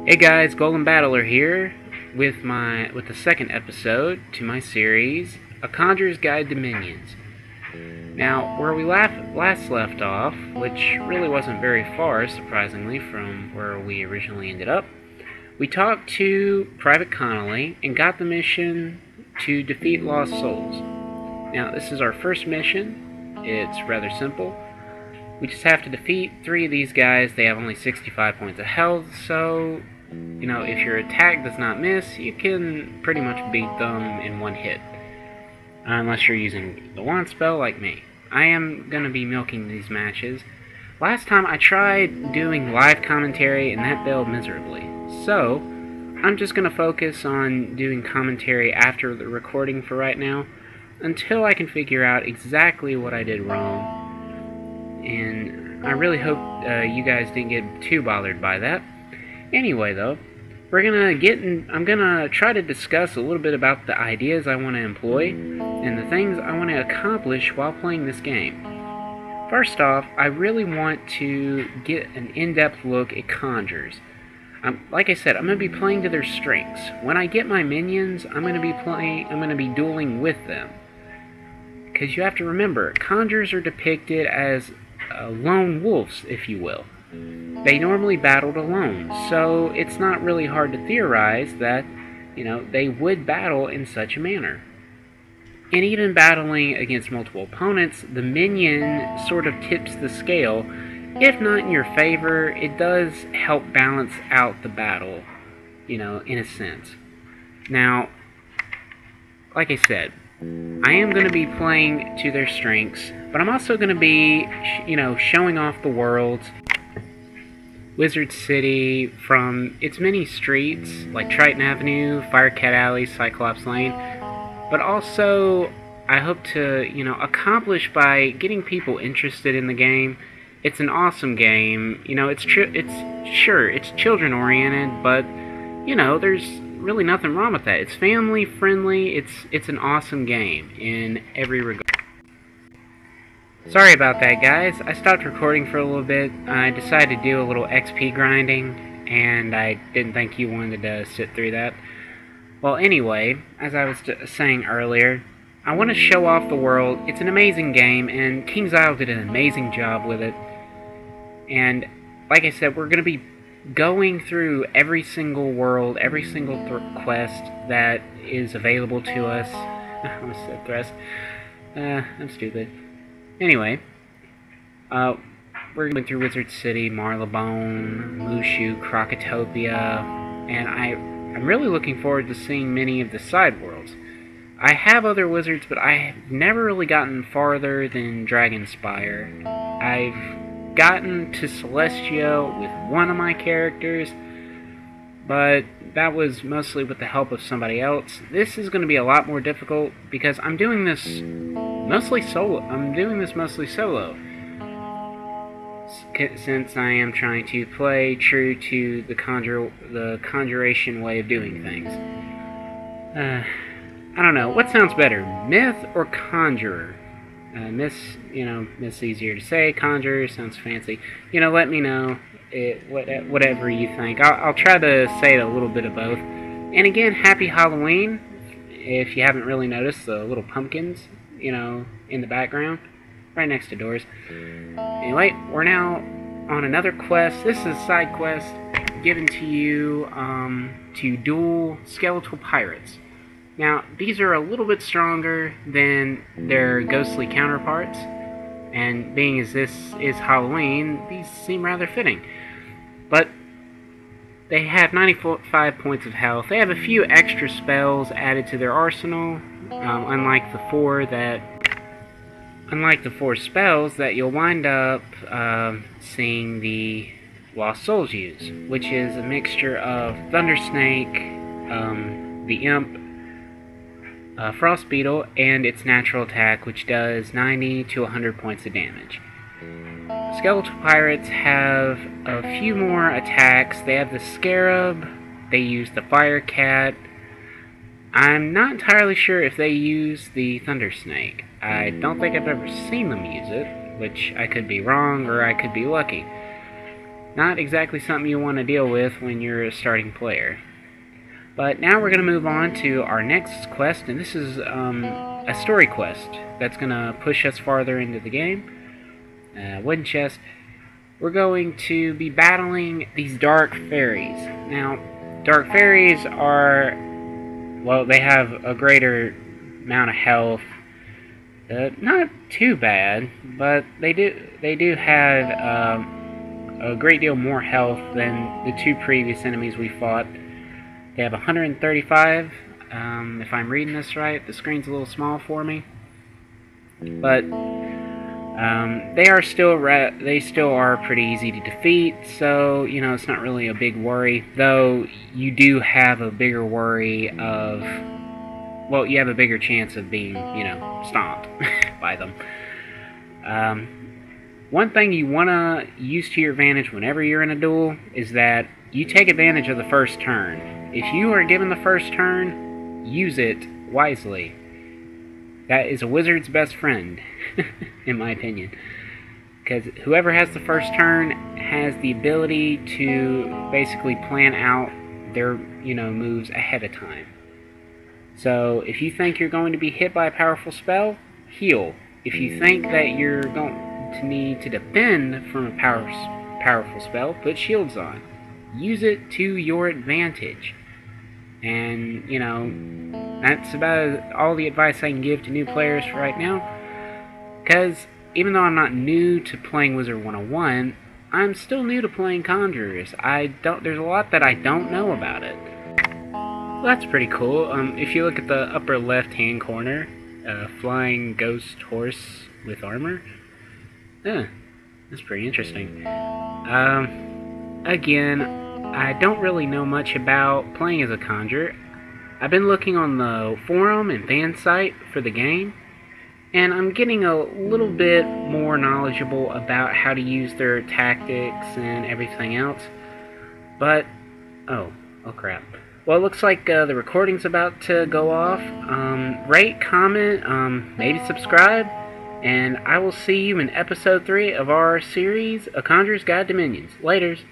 Hey guys, Golden Battler here with the second episode to my series, A Conjurer's Guide to Minions. Now, where we last left off, which really wasn't very far, surprisingly, from where we originally ended up, we talked to Private Connolly and got the mission to defeat Lost Souls. Now, this is our first mission. It's rather simple. We just have to defeat 3 of these guys. They have only 65 points of health, so, if your attack does not miss, you can pretty much beat them in one hit. Unless you're using the wand spell like me. I am going to be milking these matches. Last time I tried doing live commentary and that failed miserably. So, I'm just going to focus on doing commentary after the recording for right now, until I can figure out exactly what I did wrong. And I really hope you guys didn't get too bothered by that. Anyway, though, I'm gonna try to discuss a little bit about the ideas I want to employ and the things I want to accomplish while playing this game. First off, I really want to get an in-depth look at conjurers. Like I said, I'm gonna be playing to their strengths. When I get my minions, I'm gonna be dueling with them. Because you have to remember, conjurers are depicted as lone wolves, if you will. They normally battled alone, so it's not really hard to theorize that, they would battle in such a manner. And even battling against multiple opponents, the minion sort of tips the scale. If not in your favor, it does help balance out the battle, in a sense. Now, like I said, I am going to be playing to their strengths, but I'm also going to be, showing off the world, Wizard City, from its many streets, like Triton Avenue, Firecat Alley, Cyclops Lane, but also I hope to, accomplish by getting people interested in the game. It's an awesome game, it's children-oriented, but, there's really nothing wrong with that. It's family friendly. It's an awesome game in every regard. Sorry about that, guys. I stopped recording for a little bit. I decided to do a little XP grinding, and I didn't think you wanted to sit through that. Well, anyway, as I was saying earlier, I want to show off the world. It's an amazing game, and King's Isle did an amazing job with it. And like I said, we're going to be going through every single world, every single quest that is available to us. I almost said thrust. I'm stupid. Anyway, we're going through Wizard City, Marylebone, Mushu, Crocotopia, and I'm really looking forward to seeing many of the side worlds. I have other wizards, but I have never really gotten farther than Dragonspire. I've gotten to Celestia with one of my characters, but that was mostly with the help of somebody else. This is going to be a lot more difficult because I'm doing this mostly solo. Since I am trying to play true to the conjuration way of doing things. I don't know. What sounds better, myth or conjurer? Myth's easier to say. Conjurer sounds fancy. Let me know whatever you think. I'll try to say a little bit of both. And again, happy Halloween. If you haven't really noticed the little pumpkins, in the background, right next to doors. Anyway, we're now on another quest. This is a side quest given to you to duel skeletal pirates. Now, these are a little bit stronger than their ghostly counterparts, and being as this is Halloween, these seem rather fitting. But they have 95 points of health. They have a few extra spells added to their arsenal, unlike the four spells that you'll wind up seeing the Lost Souls use, which is a mixture of Thunder Snake, the Imp, Frost Beetle, and its natural attack, which does 90 to 100 points of damage. Skeletal Pirates have a few more attacks. They have the Scarab, they use the Firecat. I'm not entirely sure if they use the Thunder Snake. I don't think I've ever seen them use it, which I could be wrong or I could be lucky. Not exactly something you want to deal with when you're a starting player. But now we're going to move on to our next quest, and this is a story quest that's going to push us farther into the game. Wooden chest. We're going to be battling these dark fairies. Now, dark fairies are, well, they have a greater amount of health. Not too bad, but they do have a great deal more health than the two previous enemies we fought. They have 135, if I'm reading this right. The screen's a little small for me, but they still are pretty easy to defeat. So it's not really a big worry. Though you do have a bigger worry of, well, you have a bigger chance of being stomped by them. One thing you want to use to your advantage whenever you're in a duel is that you take advantage of the first turn. If you are given the first turn, use it wisely. That is a wizard's best friend, in my opinion. Because whoever has the first turn has the ability to basically plan out their moves ahead of time. So if you think you're going to be hit by a powerful spell, heal. If you think that you're going to need to defend from a powerful spell, put shields on. Use it to your advantage. And, that's about all the advice I can give to new players right now. Because even though I'm not new to playing Wizard 101, I'm still new to playing Conjurers. There's a lot that I don't know about it. Well, that's pretty cool. If you look at the upper left-hand corner, flying ghost horse with armor. That's pretty interesting. Again, I don't really know much about playing as a conjurer. I've been looking on the forum and fan site for the game, and I'm getting a little bit more knowledgeable about how to use their tactics and everything else. But, oh crap. Well, it looks like the recording's about to go off. Rate, comment, maybe subscribe, and I will see you in episode 3 of our series, A Conjurer's Guide to Minions. Laters.